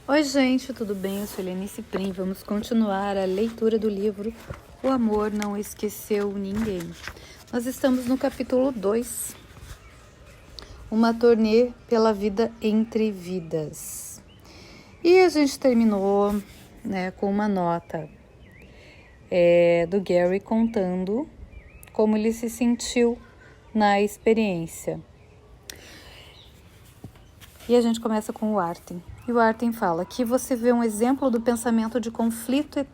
Oi gente, tudo bem? Eu sou Lenice Prim. Vamos continuar a leitura do livro O Amor Não Esqueceu Ninguém. Nós estamos no capítulo 2, Uma turnê pela vida entre vidas. E a gente terminou com uma nota do Gary contando como ele se sentiu na experiência. E a gente começa com o Arten. E o Arten fala que você vê um exemplo do pensamento de conflito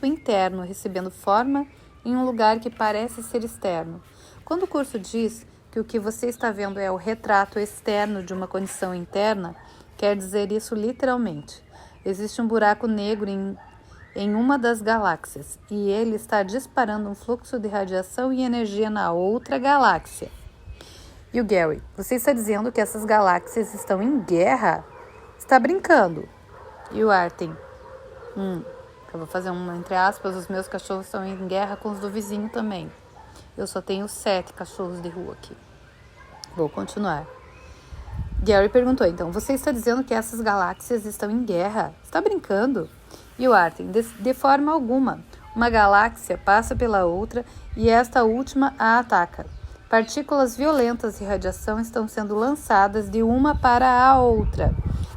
interno, recebendo forma em um lugar que parece ser externo. Quando o curso diz que o que você está vendo é o retrato externo de uma condição interna, quer dizer isso literalmente. Existe um buraco negro em uma das galáxias e ele está disparando um fluxo de radiação e energia na outra galáxia. E o Gary, você está dizendo que essas galáxias estão em guerra? Está brincando? E o Arten, eu vou fazer entre aspas, os meus cachorros estão em guerra com os do vizinho também. Eu só tenho 7 cachorros de rua aqui. Vou continuar. Gary perguntou, então, você está dizendo que essas galáxias estão em guerra? Está brincando? E o Arten, de forma alguma. Uma galáxia passa pela outra e esta última a ataca. Partículas violentas de radiação estão sendo lançadas de uma para a outra.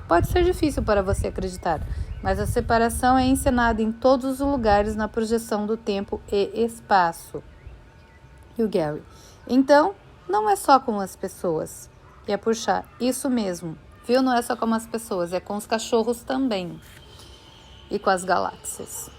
Pode ser difícil para você acreditar, mas a separação é encenada em todos os lugares na projeção do tempo e espaço. E o Gary, então, não é só com as pessoas. E a puxar, isso mesmo, viu? Não é só com as pessoas, é com os cachorros também. E com as galáxias.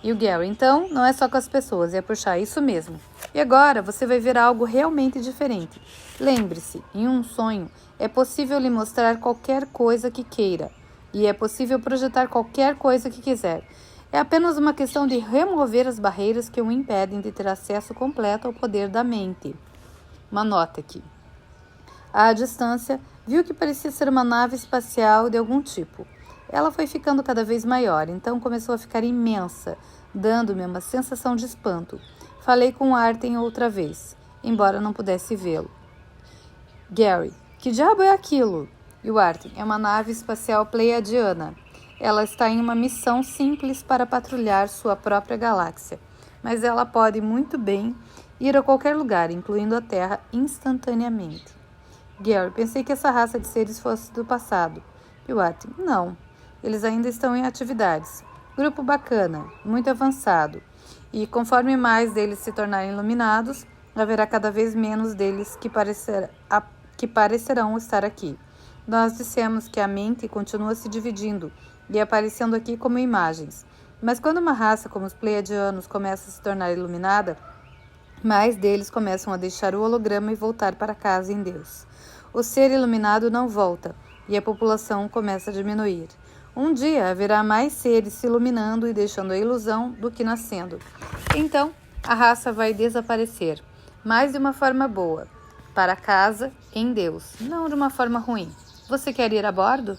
E o Gary, então, não é só com as pessoas, é puxar, isso mesmo. E agora você vai ver algo realmente diferente. Lembre-se, em um sonho, é possível lhe mostrar qualquer coisa que queira. E é possível projetar qualquer coisa que quiser. É apenas uma questão de remover as barreiras que o impedem de ter acesso completo ao poder da mente. Uma nota aqui. À distância, viu que parecia ser uma nave espacial de algum tipo. Ela foi ficando cada vez maior, então começou a ficar imensa, dando-me uma sensação de espanto. Falei com Arten outra vez, embora não pudesse vê-lo. Gary, que diabo é aquilo? E o Arten, é uma nave espacial pleiadiana. Ela está em uma missão simples para patrulhar sua própria galáxia, mas ela pode muito bem ir a qualquer lugar, incluindo a Terra, instantaneamente. Gary, pensei que essa raça de seres fosse do passado. E o Arten, não. Eles ainda estão em atividades. Grupo bacana, muito avançado. E conforme mais deles se tornarem iluminados, haverá cada vez menos deles que parecerão estar aqui. Nós dissemos que a mente continua se dividindo e aparecendo aqui como imagens. Mas quando uma raça como os pleiadianos começa a se tornar iluminada, mais deles começam a deixar o holograma e voltar para casa em Deus. O ser iluminado não volta e a população começa a diminuir. Um dia haverá mais seres se iluminando e deixando a ilusão do que nascendo. Então, a raça vai desaparecer, mas de uma forma boa, para casa em Deus, não de uma forma ruim. Você quer ir a bordo?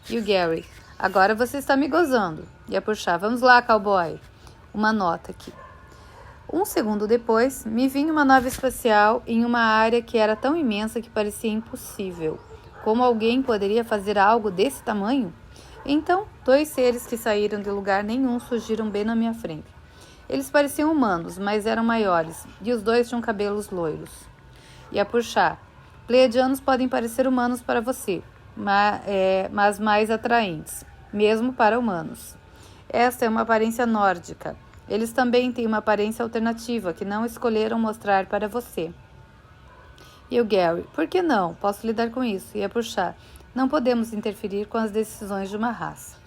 E o Gary, agora você está me gozando. E a puxar, vamos lá, cowboy. Uma nota aqui. Um segundo depois, me vinha uma nave espacial em uma área que era tão imensa que parecia impossível. Como alguém poderia fazer algo desse tamanho? Então, 2 seres que saíram de lugar nenhum surgiram bem na minha frente. Eles pareciam humanos, mas eram maiores, e os 2 tinham cabelos loiros. E a puxar, pleiadianos podem parecer humanos para você, mas mais atraentes, mesmo para humanos. Esta é uma aparência nórdica. Eles também têm uma aparência alternativa que não escolheram mostrar para você. E o Gary, por que não? Posso lidar com isso. E a puxar, não podemos interferir com as decisões de uma raça.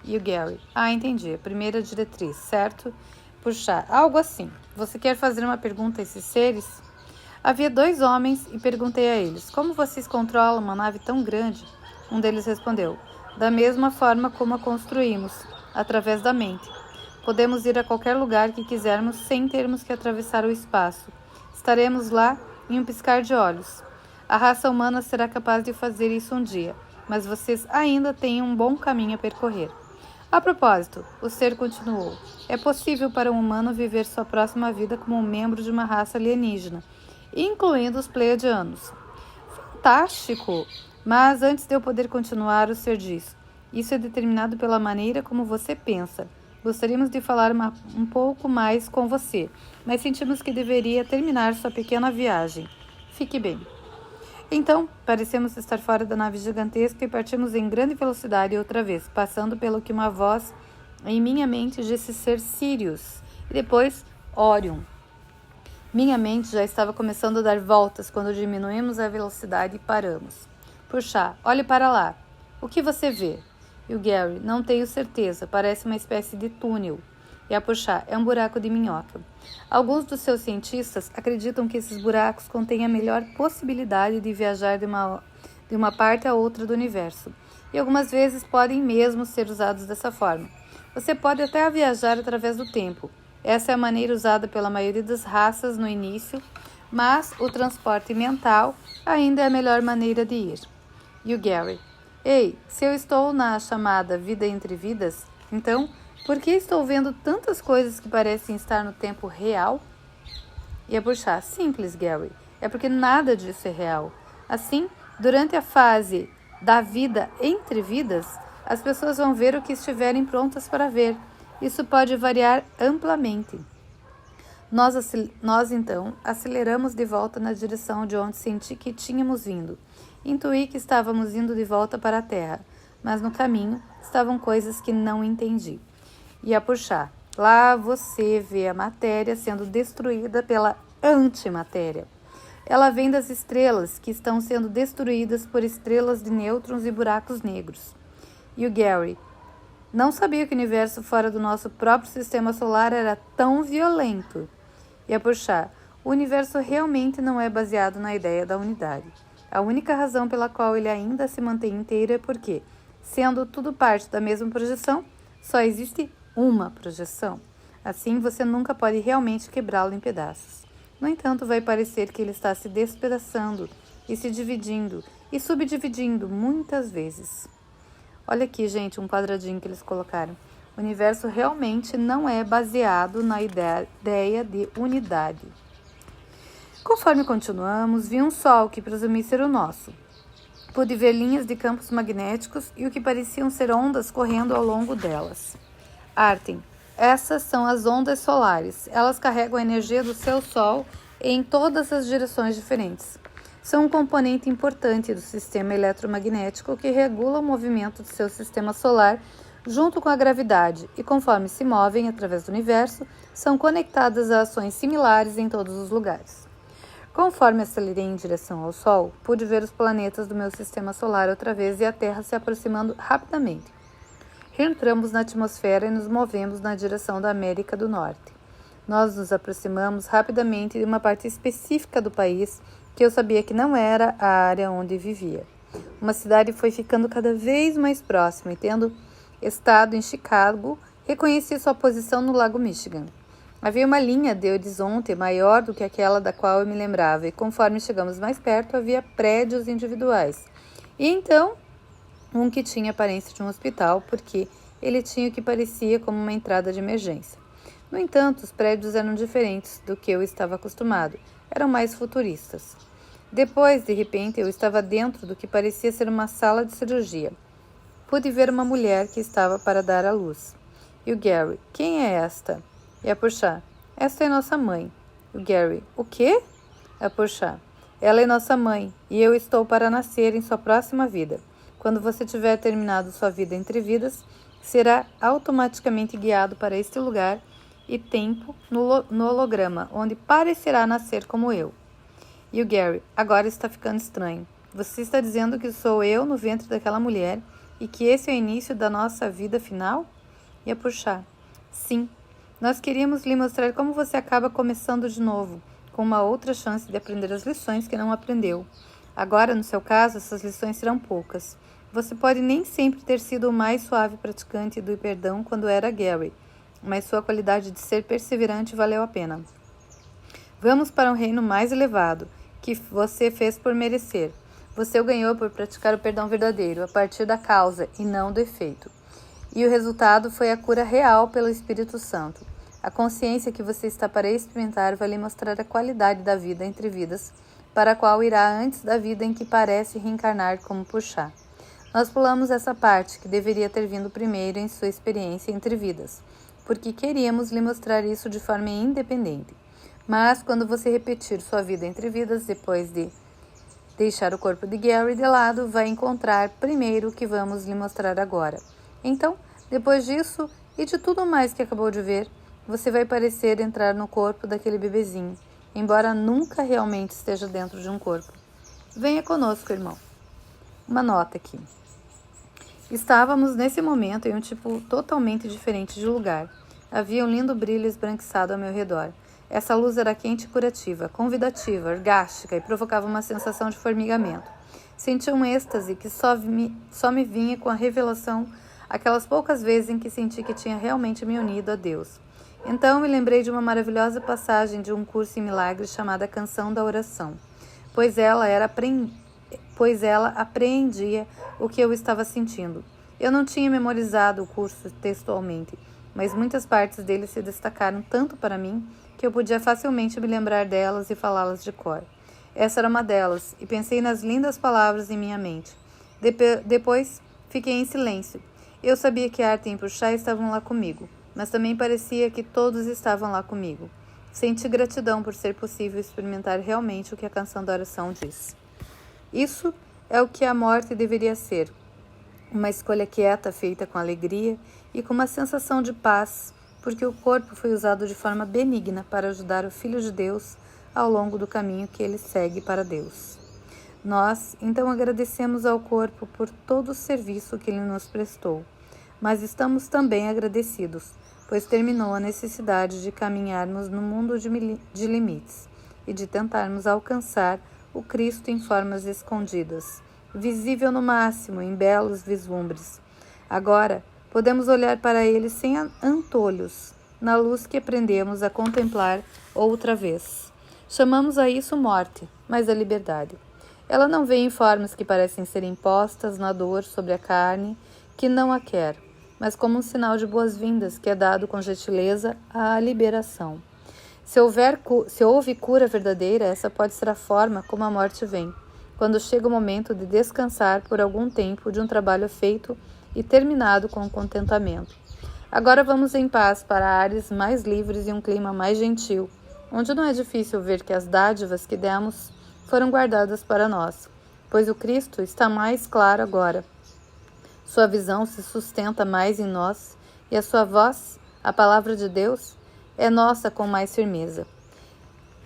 E o Gary, entendi. Primeira diretriz, certo? Puxar, algo assim. Você quer fazer uma pergunta a esses seres? Havia 2 homens e perguntei a eles, como vocês controlam uma nave tão grande? Um deles respondeu, da mesma forma como a construímos, através da mente. Podemos ir a qualquer lugar que quisermos sem termos que atravessar o espaço. Estaremos lá em um piscar de olhos. A raça humana será capaz de fazer isso um dia, mas vocês ainda têm um bom caminho a percorrer. A propósito, o ser continuou. É possível para um humano viver sua próxima vida como um membro de uma raça alienígena, incluindo os pleiadianos. Fantástico! Mas antes de eu poder continuar, o Ser diz: isso é determinado pela maneira como você pensa. Gostaríamos de falar um pouco mais com você, mas sentimos que deveria terminar sua pequena viagem. Fique bem. Então, parecemos estar fora da nave gigantesca e partimos em grande velocidade outra vez, passando pelo que uma voz em minha mente disse ser Sirius, e depois Orion. Minha mente já estava começando a dar voltas quando diminuímos a velocidade e paramos. Puxa, olhe para lá. O que você vê? E o Gary: não tenho certeza, parece uma espécie de túnel. E a puxar: é um buraco de minhoca. Alguns dos seus cientistas acreditam que esses buracos contêm a melhor possibilidade de viajar de uma parte a outra do universo. E algumas vezes podem mesmo ser usados dessa forma. Você pode até viajar através do tempo. Essa é a maneira usada pela maioria das raças no início, mas o transporte mental ainda é a melhor maneira de ir. E o Gary: ei, se eu estou na chamada vida entre vidas, então por que estou vendo tantas coisas que parecem estar no tempo real? E a puxar: simples, Gary, é porque nada disso é real. Assim, durante a fase da vida entre vidas, as pessoas vão ver o que estiverem prontas para ver. Isso pode variar amplamente. Nós então aceleramos de volta na direção de onde senti que tínhamos vindo. Intuí que estávamos indo de volta para a Terra, mas no caminho estavam coisas que não entendi. E a puxar: lá você vê a matéria sendo destruída pela antimatéria. Ela vem das estrelas que estão sendo destruídas por estrelas de nêutrons e buracos negros. E o Gary: não sabia que o universo fora do nosso próprio sistema solar era tão violento. E a puxar: o universo realmente não é baseado na ideia da unidade. A única razão pela qual ele ainda se mantém inteiro é porque, sendo tudo parte da mesma projeção, só existe uma projeção. Assim, você nunca pode realmente quebrá-lo em pedaços. No entanto, vai parecer que ele está se despedaçando e se dividindo e subdividindo muitas vezes. Olha aqui, gente, um quadradinho que eles colocaram. O universo realmente não é baseado na ideia de unidade. Conforme continuamos, vi um sol que presumi ser o nosso. Pude ver linhas de campos magnéticos e o que pareciam ser ondas correndo ao longo delas. Artem: essas são as ondas solares. Elas carregam a energia do seu Sol em todas as direções diferentes. São um componente importante do sistema eletromagnético que regula o movimento do seu sistema solar junto com a gravidade e, conforme se movem através do universo, são conectadas a ações similares em todos os lugares. Conforme acelerei em direção ao Sol, pude ver os planetas do meu sistema solar outra vez e a Terra se aproximando rapidamente. Entramos na atmosfera e nos movemos na direção da América do Norte. Nós nos aproximamos rapidamente de uma parte específica do país que eu sabia que não era a área onde vivia. Uma cidade foi ficando cada vez mais próxima e, tendo estado em Chicago, reconheci sua posição no Lago Michigan. Havia uma linha de horizonte maior do que aquela da qual eu me lembrava, e conforme chegamos mais perto, havia prédios individuais. E então, um que tinha aparência de um hospital, porque ele tinha o que parecia como uma entrada de emergência. No entanto, os prédios eram diferentes do que eu estava acostumado, eram mais futuristas. Depois, de repente, eu estava dentro do que parecia ser uma sala de cirurgia. Pude ver uma mulher que estava para dar à luz. E o Gary: quem é esta? E a puxar: esta é nossa mãe. E o Gary: o quê? A puxar: ela é nossa mãe, e eu estou para nascer em sua próxima vida. Quando você tiver terminado sua vida entre vidas, será automaticamente guiado para este lugar e tempo no holograma, onde parecerá nascer como eu. E o Gary: agora está ficando estranho. Você está dizendo que sou eu no ventre daquela mulher e que esse é o início da nossa vida final? E a puxar: sim. Nós queríamos lhe mostrar como você acaba começando de novo, com uma outra chance de aprender as lições que não aprendeu. Agora, no seu caso, essas lições serão poucas. Você pode nem sempre ter sido o mais suave praticante do perdão quando era Gary, mas sua qualidade de ser perseverante valeu a pena. Vamos para um reino mais elevado, que você fez por merecer. Você o ganhou por praticar o perdão verdadeiro, a partir da causa e não do efeito. E o resultado foi a cura real pelo Espírito Santo. A consciência que você está para experimentar vai lhe mostrar a qualidade da vida entre vidas, para a qual irá antes da vida em que parece reencarnar como por chá. Nós pulamos essa parte, que deveria ter vindo primeiro em sua experiência entre vidas, porque queríamos lhe mostrar isso de forma independente. Mas, quando você repetir sua vida entre vidas, depois de deixar o corpo de Gary de lado, vai encontrar primeiro o que vamos lhe mostrar agora. Então, depois disso e de tudo mais que acabou de ver, você vai parecer entrar no corpo daquele bebezinho, embora nunca realmente esteja dentro de um corpo. Venha conosco, irmão. Uma nota aqui. Estávamos nesse momento em um tipo totalmente diferente de lugar. Havia um lindo brilho esbranquiçado ao meu redor. Essa luz era quente e curativa, convidativa, orgástica e provocava uma sensação de formigamento. Senti um êxtase que só me vinha com a revelação aquelas poucas vezes em que senti que tinha realmente me unido a Deus. Então me lembrei de uma maravilhosa passagem de um curso em milagres chamada Canção da Oração, pois ela apreendia o que eu estava sentindo. Eu não tinha memorizado o curso textualmente, mas muitas partes dele se destacaram tanto para mim que eu podia facilmente me lembrar delas e falá-las de cor. Essa era uma delas, e pensei nas lindas palavras em minha mente. Depois, fiquei em silêncio. Eu sabia que Arthur e Puxá estavam lá comigo, mas também parecia que todos estavam lá comigo. Senti gratidão por ser possível experimentar realmente o que a Canção da Oração diz. Isso é o que a morte deveria ser. Uma escolha quieta, feita com alegria e com uma sensação de paz, porque o corpo foi usado de forma benigna para ajudar o Filho de Deus ao longo do caminho que ele segue para Deus. Nós, então, agradecemos ao corpo por todo o serviço que ele nos prestou, mas estamos também agradecidos, pois terminou a necessidade de caminharmos no mundo de limites e de tentarmos alcançar o Cristo em formas escondidas, visível no máximo em belos vislumbres. Agora, podemos olhar para ele sem antolhos, na luz que aprendemos a contemplar outra vez. Chamamos a isso morte, mas a liberdade. Ela não vem em formas que parecem ser impostas na dor sobre a carne que não a quer, mas como um sinal de boas-vindas que é dado com gentileza à liberação. Se houve cura verdadeira, essa pode ser a forma como a morte vem, quando chega o momento de descansar por algum tempo de um trabalho feito e terminado com contentamento. Agora vamos em paz para ares mais livres e um clima mais gentil, onde não é difícil ver que as dádivas que demos foram guardadas para nós, pois o Cristo está mais claro agora. Sua visão se sustenta mais em nós e a sua voz, a palavra de Deus, é nossa com mais firmeza.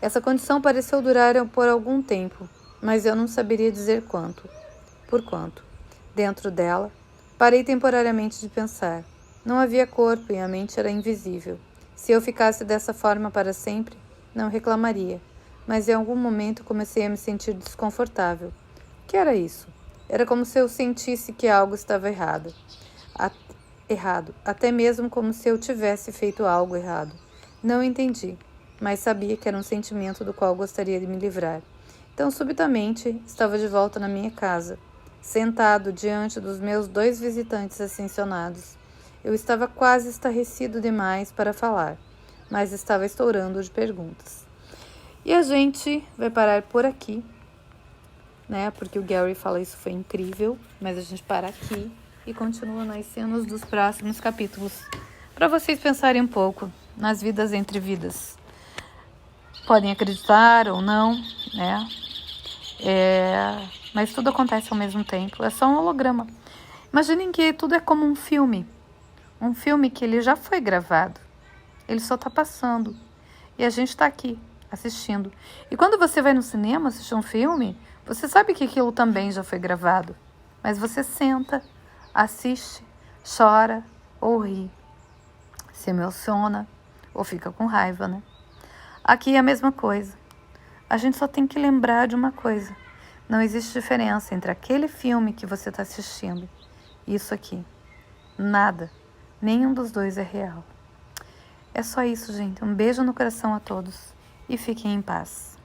Essa condição pareceu durar por algum tempo, mas eu não saberia dizer quanto. Por quanto? Dentro dela, parei temporariamente de pensar. Não havia corpo e a mente era invisível. Se eu ficasse dessa forma para sempre, não reclamaria. Mas em algum momento comecei a me sentir desconfortável. O que era isso? Era como se eu sentisse que algo estava errado. Até mesmo como se eu tivesse feito algo errado. Não entendi, mas sabia que era um sentimento do qual gostaria de me livrar. Então, subitamente, estava de volta na minha casa, sentado diante dos meus 2 visitantes ascensionados. Eu estava quase estarrecido demais para falar, mas estava estourando de perguntas. E a gente vai parar por aqui, né? Porque o Gary fala isso foi incrível, mas a gente para aqui e continua nas cenas dos próximos capítulos, para vocês pensarem um pouco nas vidas entre vidas. Podem acreditar ou não, né? Mas tudo acontece ao mesmo tempo. É só um holograma. Imaginem que tudo é como um filme. Um filme que ele já foi gravado. Ele só está passando. E a gente está aqui, assistindo. E quando você vai no cinema assistir um filme, você sabe que aquilo também já foi gravado. Mas você senta, assiste, chora ou ri. Se emociona ou fica com raiva, né? Aqui é a mesma coisa. A gente só tem que lembrar de uma coisa. Não existe diferença entre aquele filme que você está assistindo e isso aqui. Nada. Nenhum dos dois é real. É só isso, gente. Um beijo no coração a todos e fiquem em paz.